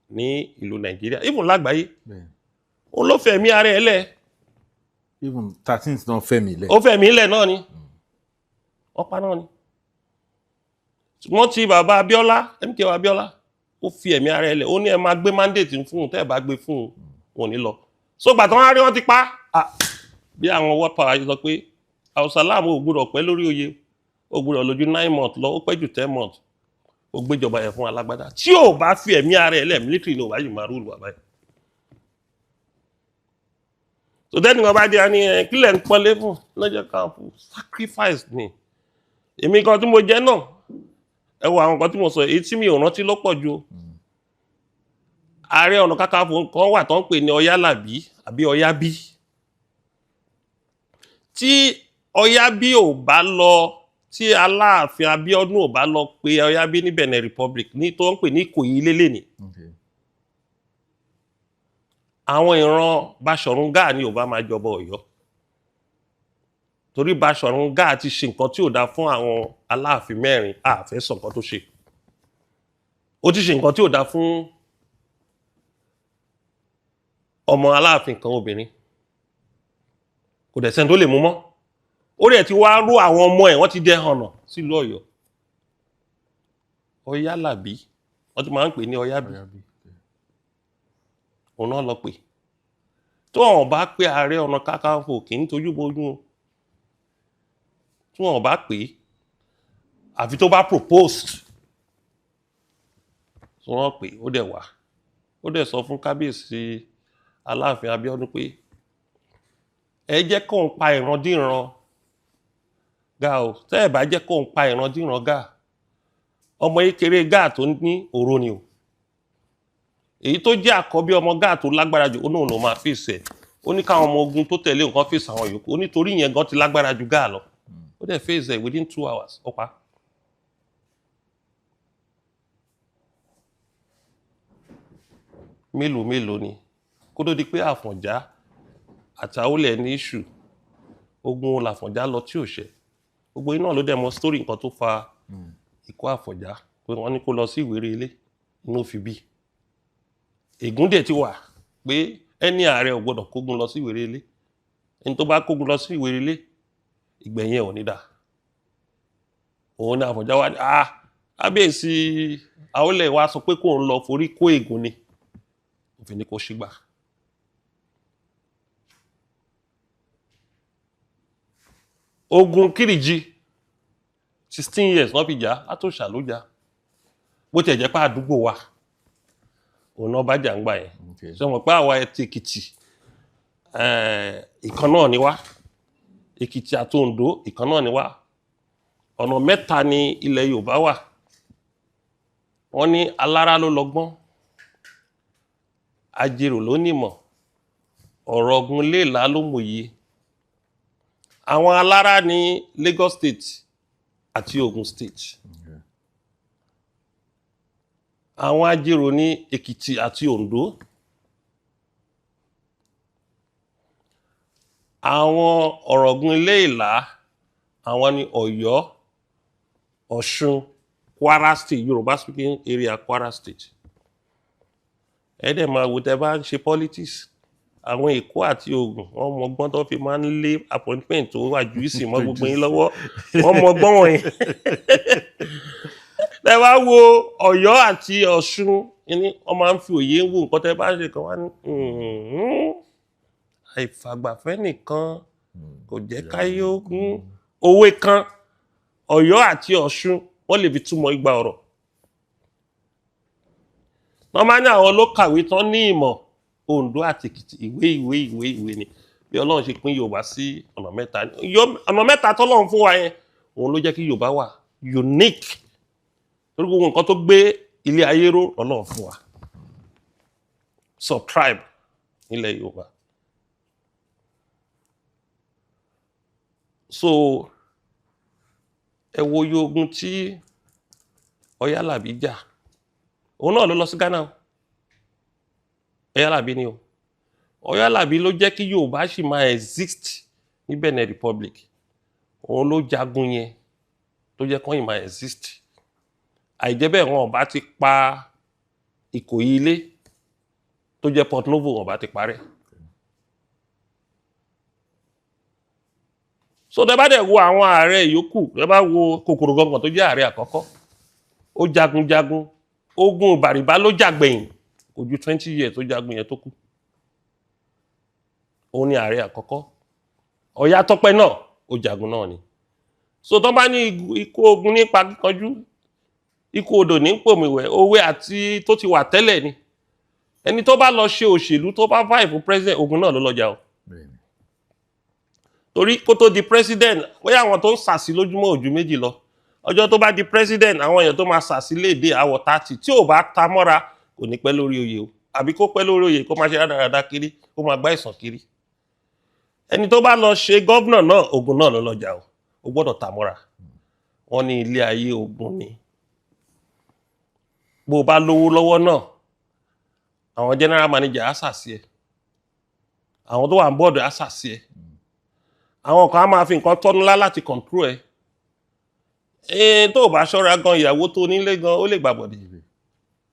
ní ìlú Nàìjíríà even lágbàáyé òun ló fẹ̀mí ara ẹ̀ lẹ̀ even 13th náà fẹ̀mí lẹ̀ ó fẹ̀mí lẹ̀ náà ni ọ̀pá náà ni wọ́n ti bàbá Abiola MKO Abiola ó fi ẹ̀mí ara ẹ̀ lẹ̀ ó ní ẹ máa gbé mandate fún un tẹ́ ẹ bá gbé fún un wọn ní lọ so gbà tán wá rí wọn ti pa bí àwọn world power yìí sọ pé Abdulsalam ò gbọ́dọ̀ pẹ́ lórí oyè ó gbọ́dọ̀ lójú 9 months lọ ó pẹ́ jù 10 months ó gbéjọba yẹn fún alágbádá tí ò bá fi ẹ̀mí ara ẹ̀ lẹ̀ military ní ò bá yìí máa rúùlù àbáyé so tẹ́ni kan bá dé ní kílẹ̀ ń pọ́nlé fún lọ́jọ́ kan fún sacrifice ni èmi kan tí mo jẹ́ náà ẹ wo àwọn kan tí mo sọ èyí tí mi ò rántí lọ́pọ̀ ju Ààrẹ Ọ̀nà Kakanfò kan wà tó ń pè ní Ọ̀yálàbí àbí Ọ̀yábí tí Ọ̀yábí ò bá lọ tí Aláàfin Abíọ́dún ò bá lọ pé Ọ̀yábí ní Benin Republic ní tó ń pè ní Ìkòyí lélẹ̀ ni àwọn ìran Báṣọ̀run Gáà ni ò bá máa jọba Ọ̀yọ́ torí Báṣọ̀run Gáà ti ṣe nǹkan tí ò dá fún àwọn Aláàfin mẹ́rin àfẹ́ sọ nǹkan tó ṣe ó ti ṣe nǹkan tí ò dá fún ọmọ Aláàfin kan obìnrin kò dẹ̀ sẹ́ni tó lè mú mọ́ ó rẹ̀ ti wá rú àwọn ọmọ ẹ̀ wọ́n ti dẹ ọ̀nà sílùú Ọ̀yọ́ Ọ̀yálàbí wọ́n ti máa ń pè ní Ọ̀yábí òun náà lọ pè tó wọ́n bá pé Ààrẹ Ọ̀nà Kakanfò kì í tójú bójú tí wọ́n bá pè àfi tó bá proposed tí wọ́n pè ó dẹ̀ wá ó dẹ̀ sọ fún kábíyèsí Aláàfin Abíọ́dún pé ẹ jẹ́ kó ń pa ìrandíran Gáà o tẹ́ ẹ̀ bá jẹ́ kó ń pa ìrandíran Gáà ọmọ kékeré Gáà tó ní òro ni o èyí tó jẹ́ àkọ́bí ọmọ Gáà tó lágbára jù ó náà ló máa fèsì ẹ̀ ó ní káwọn ọmọ ogun tó tẹ̀lé nǹkan fèsì àwọn yòókù ó nítorí ìyẹn gan ti lágbára ju Gáà lọ ó dẹ̀ fèsì ẹ̀ within 2 hours ó pa. mélòó ni kó tó di pé Àfọ̀njá àtàwọlẹ̀ ní ìṣù ogun làfọ̀njá lọ tí ò ṣẹ gbogbo iná ló dẹ̀ mọ̀ story nǹkan tó fa ikú Àfọ̀njá pé wọ́n ní kó lọ sí Ìwéré Ilé inú fi bí ègún dẹ̀ ti wà pé ẹni ààrẹ ò gbọdọ̀ kógun lọ sí Ìwéré Ilé ẹni tó bá kógun lọ sí Ìwéré Ilé ìgbẹ̀yìn ẹ̀ ò ní dà òun ní Àfọ̀njá wá ní kábíyèsí Àwọlẹ̀ wa sọ pé kó ń lọ forí kó ègún ni òfin ní kó ṣígbà ogun Kírìjí 16 years wọ́n fi jà látòṣà ló jà bó tiẹ̀ jẹ́ pé àdúgbò wa òun náà bá jà ń gbà yẹn ṣe mọ̀ pé àwa ti Èkìtì ìkan náà ni wá Èkìtì àti Oǹdó ìkan náà ni wá ọ̀nà mẹ́ta ni ilẹ̀ Yorùbá wà wọ́n ní alára ló lọ́gbọ́n ajérò ló nímọ̀ ọ̀rọ̀ ọ̀gùn léèlá ló mòye àwọn alára ní Lagos State àti Ogun State àwọn ajérò ní Èkìtì àti Oǹdó àwọn ọ̀rọ̀ ọ̀gùn léèlá àwọn ní Ọ̀yọ́ Ọ̀ṣun Kwara State Yorùbá speaking area Kwara State ẹ̀dẹ̀ máa wò tẹ́ bá ń ṣe politics àwọn Èkó àti Ògùn wọ́n mọ ọgbọ́n tó fi máa ń lé appointment tó wà ju ìsìn mọ́ gbogbo yín lọ́wọ́ wọ́n mọ ọgbọ́n wọ̀nyí tẹ́ bá wo Ọ̀yọ́ àti Ọ̀ṣun ní wọ́n máa ń fi òye wò nǹkan tẹ́ bá ń ṣe kan wá ní àìfàgbàfẹ́ nìkan kò jẹ́ káyé ogun òwe kan Ọ̀yọ́ àti Ọ̀ṣun wọ́n lè fi túmọ̀ igba ọ̀rọ̀ wọ́n máa ní àwọn ló kàwé tán ní ìmọ̀ Oǹdó àti Èkìtì ìwé ni bí Ọlọ́run ṣe pín Yorùbá sí ọ̀nà ọ̀nà mẹ́ta ọ̀nà mẹ́ta tọ́lọ́run fún wa yẹn òun ló jẹ́ kí Yorùbá wà unique torí gbogbo nǹkan tó gbé ilé ayé ró Ọlọ́run fún wa subtribe nílẹ̀ Yorùbá so ẹ wo ogun tí Ọ̀yálàbí jà òun náà ló lọ sí Ghana Ọ̀yálàbí ni o Ọ̀yálàbí ló jẹ́ kí Yorùbá sì máa exist ní Benin Republic òun ló jagun yẹn tó jẹ́ kọ́yìn máa exist àìjẹ́ bẹ́ẹ̀ wọn bá ti pa Ìkòyí ilé tó jẹ́ Port Novo wọn bá ti parẹ́ so tẹ́ bá dẹ̀ wo àwọn ààrẹ yòókù tẹ́ bá wo Kòkòrò Gọ̀ngàn tó jẹ́ ààrẹ àkọ́kọ́ ó jagun ogun Bàrìbá ló jàgbẹ̀yìn kò ju 20 years tó jagun yẹn tó kú ó ní ààrẹ àkọ́kọ́ Ọ̀yátọ́pẹ́ náà ó jagun náà ni so tán bá ní ikú ogun nípa kíkanjú ikú odò ní pòmìwẹ̀ òwe àti tó ti wà tẹ́lẹ̀ ni ẹni tó bá lọ ṣe òṣèlú tó bá fight fún president ogun náà ló lọ jà o torí kó tó di president bóyá àwọn tó ń sàsí lójúmọ́ ojú méjì lọ ọjọ́ tó bá di president àwọn èèyàn tó máa sàsí léde àwọ̀ 30 tí ò bá ta mọ́ra kò ní pẹ́ lórí oyè o àbí kó pẹ́ lórí oyè kó máa ṣe rádaràda kiri kó máa gbá ìsàn kiri ẹni tó bá lọ ṣe gọ́vnà náà ogun náà ló lọ jà o ó gbọ́dọ̀ ta mọ́ra wọ́n ní ilé ayé ogun ni bó bá lówó lọ́wọ́ náà àwọn general manager á sàsí ẹ àwọn tó wà ń bọ́ọ̀dù á sàsí ẹ àwọn kan á máa fi nǹkan tọ́núlá láti control ẹ tó bá ṣọ́ra gan ìyàwó tó nílé gan ó lè gbàbọ̀dé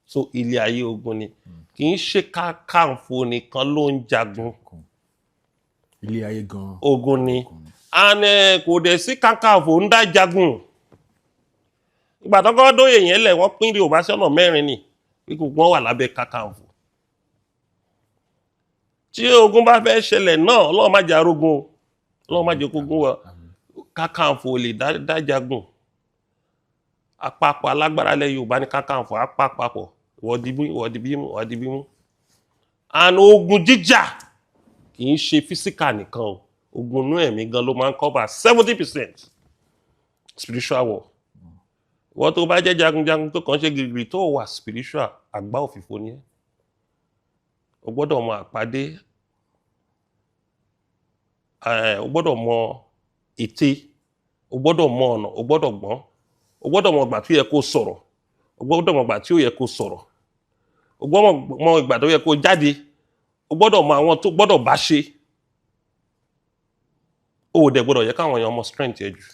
so ilé ayé ogun ni kì í ṣe Kakanfò nìkan ló ń jagun ilé ayé gan ogun ni and kò dẹ̀ sí Kakanfò ń dá jagun ìgbà tó kọ́ dóyè yẹn lẹ̀ wọ́n pín Yorùbá sọ́nà 4 ni wípé wọ́n wà lábẹ́ Kakanfò tí ogun bá fẹ́ ṣẹlẹ̀ náà Ọlọ́run má jẹ́ arógun Ọlọ́run má jẹ́ kógun wa Kakanfò lè dá jagun àpapọ̀ alágbára lẹ̀ Yorùbá ní Kakanfò àpapọ̀ ìwọ́dìbímú and ogun jíjà kì í ṣe physical nìkan o ogun inú ẹ̀mí gan ló máa ń cover 70% spiritual war wọ́n tó bá jẹ́ jagunjagun tó kàn ṣe gírígírí tó wà spiritual àgbá òfìfo ni ẹ́ o gbọ́dọ̀ mọ àpàdé o gbọ́dọ̀ mọ ète o gbọ́dọ̀ mọ ọ̀nà o gbọ́dọ̀ gbọ́n o gbọ́dọ̀ mọ ìgbà tí ó yẹ kó sọ̀rọ̀ o gbọ́dọ̀ mọ ìgbà tí ó yẹ kó sọ̀rọ̀ o gbọ́dọ̀ mọ ìgbà tó yẹ kó jáde o gbọ́dọ̀ mọ àwọn tó gbọ́dọ̀ bá ṣe o dẹ̀ gbọ́dọ̀ yẹ káwọn èèyàn mọ strength ẹ jù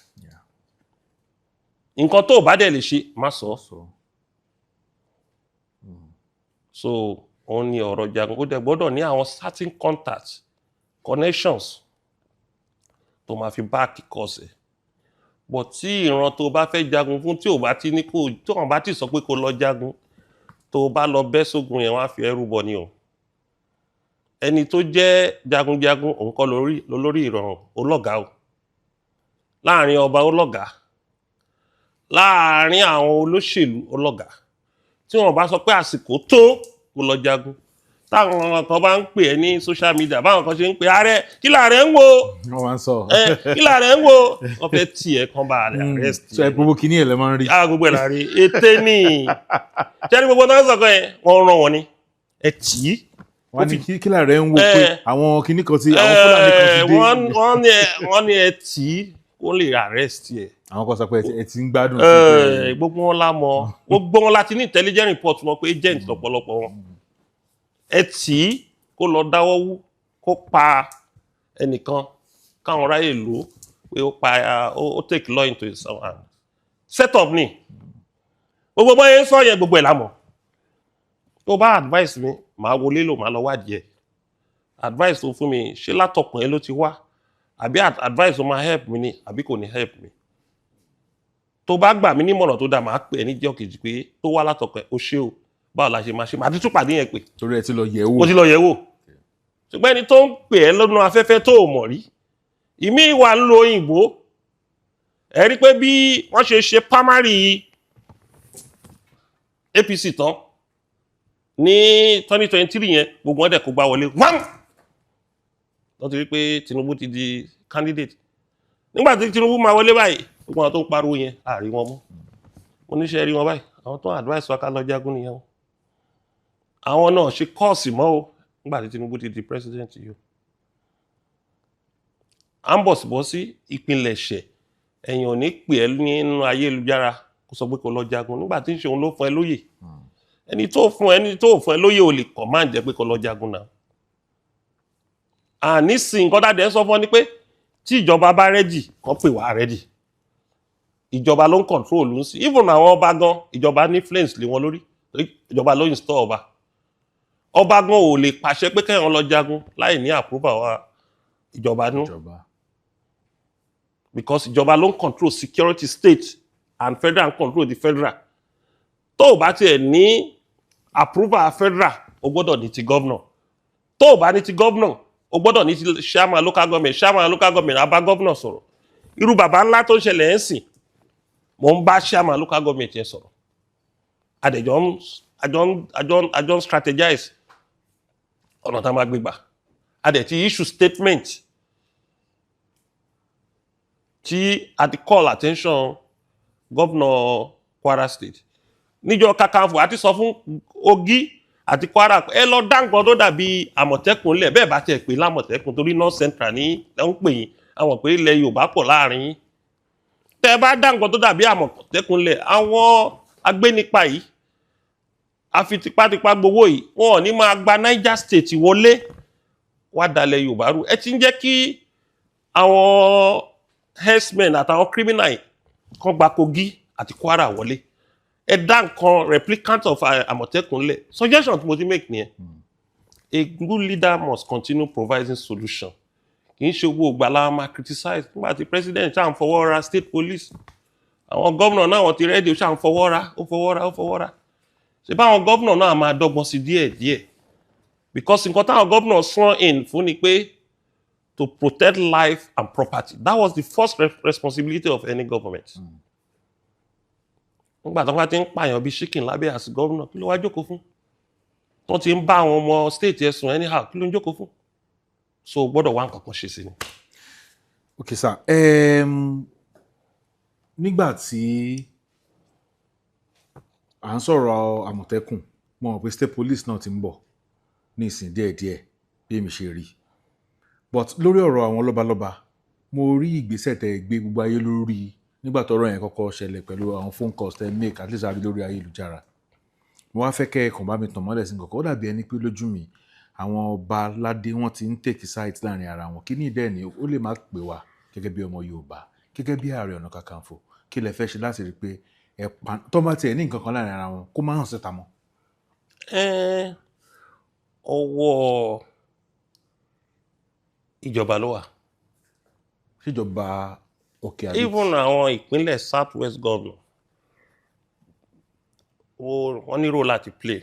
nǹkan tó bá dẹ̀ lè ṣe má sọ so òun ni ọ̀rọ̀ jagun ó dẹ̀ gbọ́dọ̀ ní àwọn certain contacts connections tó máa fi back kọ́sẹ̀ but tí ìran tó bá fẹ́ jagun fún tí ò bá ti ní kó tí wọ́n bá ti sọ pé kó lọ jagun tó bá lọ bẹ́ sógun yẹn wọ́n á fi ẹrú bọ ni o ẹni tó jẹ́ jagunjagun òun kọ́ lórí ìrọ̀rùn olọ́gàá o láàrin ọba olọ́gàá láàrin àwọn olóṣèlú olọ́gàá tí wọ́n bá sọ pé àsìkò tó kó lọ jagun táwọn kan bá ń pè ẹ́ ní social media báwọn kan ṣe ń pè ààrẹ kí láàrẹ ń wo wọ́n wá ń sọ kí láàrẹ ń wo wọ́n fẹ́ tì ẹ́ kan bá ààrẹ arrest so ẹ gbogbo kìíní ẹ̀ lẹ́ máa ń rí gbogbo ẹ̀ láàrin ètè ní ṣẹ́ni gbogbo náà sọ̀kan yẹn wọ́n rán wọn ni ẹ tì í wọ́n ní kí láàrẹ ń wo pé àwọn kìíní kan ti àwọn Fúlàní kan ti dé wọ́n ní ẹ tì í ó lè arrest ẹ àwọn kan sọ pé ẹ ti ń gbádùn gbogbo wọn la mọ̀ gbogbo wọn láti ní intelligence report wọn pé agent lọ́pọ̀lọpọ̀ wọn ẹ tì í kó lọ dáwọ́ wú kó pa ẹnìkan káwọn ráyè lò ó pé ó pa ó take law into his own hand set up ni gbogbo bọ́ yẹn sọ yẹn gbogbo ẹ̀ lámọ̀ tó bá advice mi màá wọlé lò màá lọ wádìí ẹ̀ advice tó fún mi ṣé látọkùn ẹ ló ti wá àbí advice tó máa help mi ni àbí kò ní help mi tó bá gbà mí nímọ̀ràn tó dáa máa pè é níjọ́ kejì pé tó wá látọkùn ẹ ó ṣe o báwo la ṣe máa ṣe máa ti tún pàdé yẹn pé torí ẹ ti lọ yẹ̀ wò ó ti lọ yẹ̀ wò ṣùgbọ́n ẹni tó ń pè ẹ́ lọ́nà afẹ́fẹ́ tó o mọ̀ rí ìmí wà ń lo òyìnbó ẹ rí pé bí wọ́n ṣe ṣe primary APC tán ní 2023 yẹn gbogbo wọn dẹ̀ kó gbá wọlé wọ́n ti rí pé Tinubu ti di candidate nígbà tí Tinubu máa wọlé báyìí gbogbo àwọn tó ń pariwo yẹn àárí wọn mú mo níṣẹ́ rí wọn báyìí àwọn tó ń advice wa ká lọ jagun nìyẹn àwọn náà ṣe kọ́ọ̀sì mọ́ o nígbà tí Tinubu ti di president yìí à ń bọ̀ síbọ̀ sí ìpilẹ̀ṣẹ̀ ẹ̀yìn ò ní pè ẹ́ nínú ayélujára kó sọ pé kó lọ jagun nígbà tí ń ṣe òun ló fún ẹ lóyè ẹni tó fún ẹ lóyè ò lè kọ̀ máa ń jẹ́ pé kó lọ jagun náà àní sí nǹkan dáadẹ́ sọ fún ọ ni pé tí ìjọba bá rẹ́dì kàn pè wá rẹ́dì ìjọba ló ń control ló ń sí even àwọn ọba gan ìjọba ní influence lé wọn lórí ìjọba ló install ọba gan ò lè pàṣẹ pé kẹ́hìn lọ jagun láì ní approval wa ìjọba nú because ìjọba ló ń control security state and federal and control the federal tó o bá tiẹ̀ ní approval federal o gbọ́dọ̀ ní ti governor tó o bá ní ti governor o gbọ́dọ̀ ní ti chairman local government á bá governor sọ̀rọ̀ irú bàbá ńlá tó ń ṣẹlẹ̀ ẹ̀ ń sìn mo ń bá chairman local government yẹn sọ̀rọ̀ àjọ ń strategize ọ̀nà tá a máa gbé gbà adẹ̀ ti issue statement tí a ti call attention governor Kwara State níjọ́ Kakanfò àti sọ fún Ogi àti Kwara ẹ lọ dá nǹkan tó dàbí Àmọ̀tẹ́kùn lẹ̀ bẹ́ẹ̀ bá tẹ̀ pé lámọ̀tẹ́kùn torí North Central ní ẹ̀ ń pè yín àwọn pé ilẹ̀ Yorùbá pọ̀ láàrin yín tẹ́ bá dá nǹkan tó dàbí Àmọ̀tẹ́kùn lẹ̀ àwọn agbénipa yìí àfi tipátipá gbowó yìí wọn ò ní máa gba Niger State wọlé wá dalẹ̀ Yorùbá rú ẹ ti ń jẹ́ kí àwọn herdsmen àtàwọn criminal kan gba Kogi àti Kwara wọlé ẹ dá nǹkan replicant of Àmọ̀tẹ́kùn lẹ̀ suggestion tí mo ti make nìyẹn a good leader must continue providing solution kì í ṣe owó ògbàlà máa criticize nígbà tí president ṣáà ń fọwọ́ ra state police àwọn gómìnà náà wọ́n ti rẹ́dí ó ṣáà ń fọwọ́ ra ṣe báwọn gómìnà náà máa dọ́gbọ́n sí díẹ̀ because nǹkan táwọn gómìnà sworn in fún ni pé to protect life and property that was the first responsibility of any government. Nígbà tó bá ti ń pààyàn bíi chicken lábẹ́ àti gómìnà kí ló wá jókòó fún wọ́n ti ń bá àwọn ọmọ state ẹ̀sùn anyhow kí ló ń jókòó fún so gbọ́dọ̀ wá nǹkan kan ṣe sí ni. Okay sir nígbà tí à ń sọ̀rọ̀ Àmọ̀tẹ́kùn mo mọ̀ pé state police náà ti ń bọ̀ ní ìsìn díẹ̀díẹ̀ bí èmi ṣe rí but lórí ọ̀rọ̀ àwọn lọ́balọ́ba mo rí ìgbésẹ̀ tẹ́ gbé gbogbo ayé lórí nígbà tọ́rọ̀ yẹn kọ́kọ́ ṣẹlẹ̀ pẹ̀lú àwọn phone calls tẹ́ make at least àrí lórí ayélujára mo wá fẹ́ kẹ́ ẹ̀kàn bá mi tàn mọ́lẹ̀ sí nǹkan ó dàbí ẹni pé lójú mi àwọn ọba ládé wọn ti ń take side láàrin ara wọn kí ní ìdẹ́ ni ó lè má pè wá gẹ́gẹ́ bí ọmọ Yorùbá gẹ́gẹ́ bí Ààrẹ Ọ̀nà Kakanfò kí lẹ fẹ́ ṣe láti rí pé tó bá tiẹ̀ ní nǹkan kan láàrin ara wọn kó má hàn síta mọ́. Ọwọ́ ìjọba ló wà. Síjọba òkè àbí. Even àwọn ìpínlẹ̀ South West governor wọ́n ní role láti play.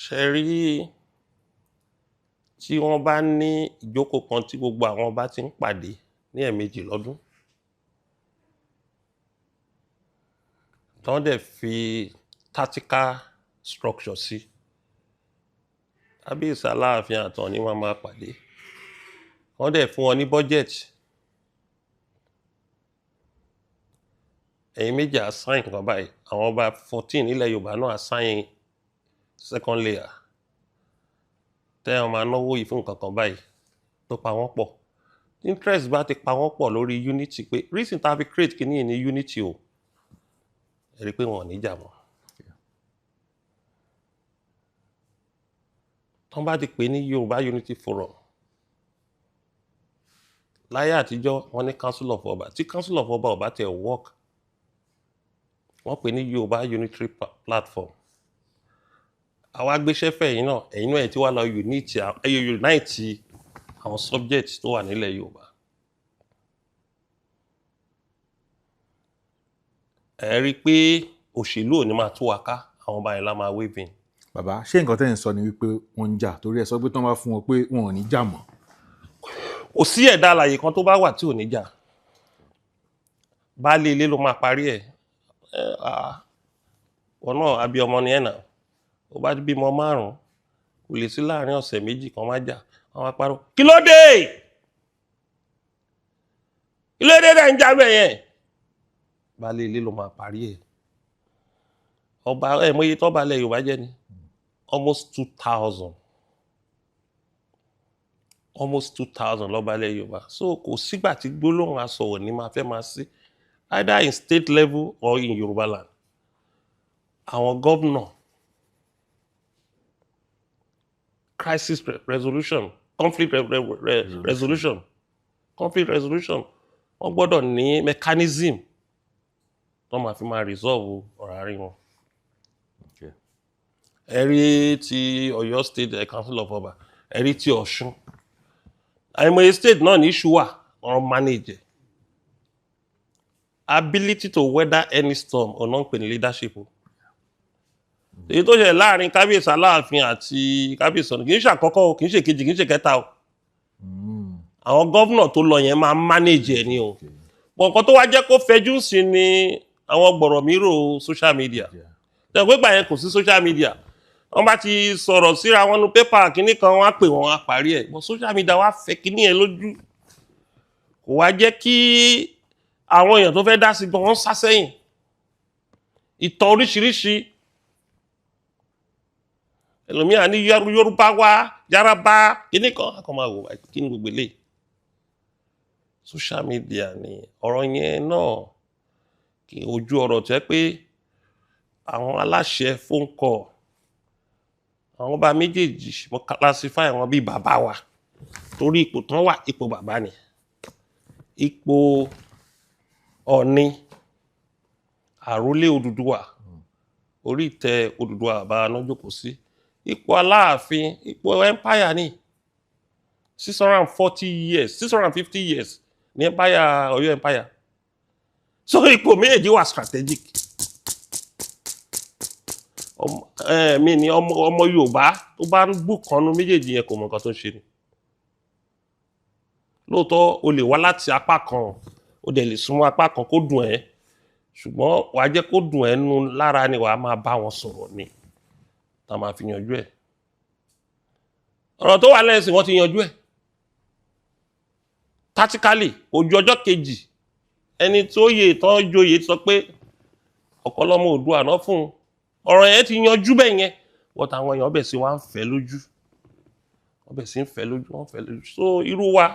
Ṣé rí tí wọ́n bá ní ìjókòó kan tí gbogbo àwọn ọba ti ń pàdé ní ẹ̀ẹ̀mejì lọ́dún tán dẹ̀ fi tactical structure sí kábíyèsí Aláàfin àtọ̀ ni wọ́n máa pàdé wọ́n dẹ̀ fún wọn ní budget ẹ̀yin méjì assign kan báyìí àwọn ọba 14 nílẹ̀ Yorùbá náà assign second layer tẹ́ wọn máa náwó yìí fún nǹkan kan báyìí tó pa wọ́n pọ̀ interest bá ti pa wọ́n pọ̀ lórí unity pé reason tá a fi create kìíní ní unity o ẹ rí i pé wọn ò ní jà mọ́ tán bá ti pè ní Yorùbá Unity Forum láyé àtijọ́ wọ́n ní council of ọba tí council of ọba ọba tẹ̀ work wọ́n pè ní Yorùbá Unitary Platform àwa gbéṣẹ́ fẹ́ ẹ̀yin náà ẹ̀ tí wà lọ unite àwọn subject tó wà nílẹ̀ Yorùbá ẹ rí i pé òṣèlú ò ní máa tú wa ká àwọn ọba yẹn lá máa waving. Bàbá ṣé nǹkan tẹ́ ń sọ ni wípé wọ́n ń jà torí ẹ sọ pé tí wọ́n bá fún wọn pé wọn ò ní jà mọ́. Kò sí ẹ̀dá alààyè kan tó bá wà tí ò ní jà baálé ilé ló máa parí ẹ̀ wọn náà abiyamọ ni ẹ̀ náà ó bá bímọ 5 kò lè sí láàrin ọ̀sẹ̀ 2 kan má jà àwọn apárò kí ló dé rẹ̀ ń jábẹ̀ yẹn balẹ̀ ilé ló máa parí ẹ̀ ọba ẹ̀ mọ iye tó balẹ̀ Yorùbá jẹ́ ni almost 2,000 lọ́balẹ̀ Yorùbá so kò sígbà tí gbólóhùn asọ̀wọ̀ ní máa fẹ́ máa sí either in state level or in Yorùbá land àwọn gómìnà crisis resolution conflict resolution wọ́n gbọ́dọ̀ ní mechanism tó máa fi máa resolve ọ̀rọ̀ àárín wọn. Ẹ̀rí ti Ọ̀yọ́ state council of Ọba ẹ̀rí ti Ọ̀ṣun àìmọye state náà ní issue wà wọ́n manage ability to weather any storm ọ̀nà ń pè ní leadership èyí tó ṣẹlẹ̀ láàrin kábíyèsí Aláàfin àti kábíyèsí Ọ̀ọ̀ni kì í ṣe àkọ́kọ́ kì í ṣe kejì kì í ṣe kẹta o àwọn gọ́vnà tó lọ yẹn máa manage ẹ̀ ni o bọ̀ nǹkan tó wá jẹ́ kó fẹjú sí ni àwọn gbọ̀rọ̀mírò social media tẹ̀gbẹ́ gbà yẹn kò sí social media wọ́n bá ti sọ̀rọ̀ síra wọn nu pépà kínní kan wọ́n á pè wọ́n á parí ẹ̀ bọ̀ social media wá fẹ́ kínní ẹ̀ lójú kò wá jẹ́ kí àwọn èèyàn tó fẹ́ dá sí gan wọ́n sá sẹ́yìn ìtàn oríṣiríṣi ẹlòmíà ní Yorùbá wá Yáràbá kínní kan akọ máa wò kí ni gbogbo eléyìí social media ni ọ̀rọ̀ yẹn náà kì í ojú ọ̀rọ̀ tẹ́ pé àwọn aláṣẹ phone call àwọn ọba méjèèjì mo classify àwọn bíi bàbá wa torí ipò tán wà ipò bàbá ni ipò Ọ̀ọ̀ni àrólé Odùduwà orí ìtẹ́ Odùduwà bá náà jókòó sí ipò Aláàfin ipò empire ni 640 years 650 years ní empire Ọ̀yọ́ empire so ipò méjèèjì wà strategic mi ni ọmọ Yorùbá tó bá ń bù kanú méjèèjì yẹn kò mọ nǹkan tó ń ṣe ni lóòótọ́ o lè wá láti apá kan o dẹ̀ lè súnmọ́ apá kan kó dùn ẹ́ ṣùgbọ́n wàá jẹ́ kó dùn ẹ́ nú lára ni wàá máa bá wọn sọ̀rọ̀ ni tá a máa fi yanjú ẹ̀ ọ̀rọ̀ tó wà lẹ́sìn wọ́n ti yanjú ẹ̀ tactically ojú ọjọ́ kejì ẹni tó yẹ tán joyè sọ pé ọ̀kọ́lọ́mọ Oòduà náà fún un ọ̀rọ̀ yẹn ti yanjú bẹ́ẹ̀ yẹn wọ́n táwọn èèyàn bẹ̀ sí wá ń fẹ́ lójú wọ́n bẹ̀ sí ń fẹ́ lójú wọ́n fẹ́ lójú so irú wa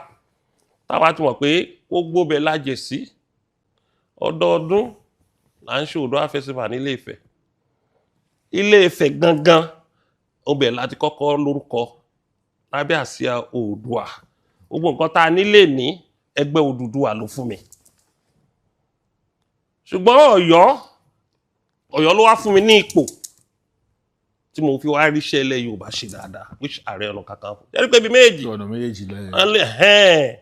táwa ti mọ̀ pé gbogbo bẹ̀ lájẹ̀ sí ọdọọdún là ń ṣe Oòduà festival ní Ilé Ifẹ̀ gangan ọbẹ̀ láti kọ́kọ́ lórúkọ lábẹ́ àsíá Oòduà gbogbo nǹkan tá a nílé ní ẹgbẹ́ Odùduwà ló fún mi ṣùgbọ́n Ọ̀yọ́ ló wá fún mi ní ipò tí mo fi wá ríṣẹ́ ilẹ̀ Yorùbá ṣe dáadáa which Ààrẹ Ọ̀nà Kakanfò jẹ́rí pé bí ọ̀nà méjèèjì lẹ́yìn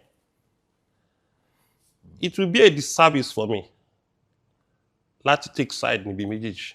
it will be a disservice for me láti take side níbi méjèèjì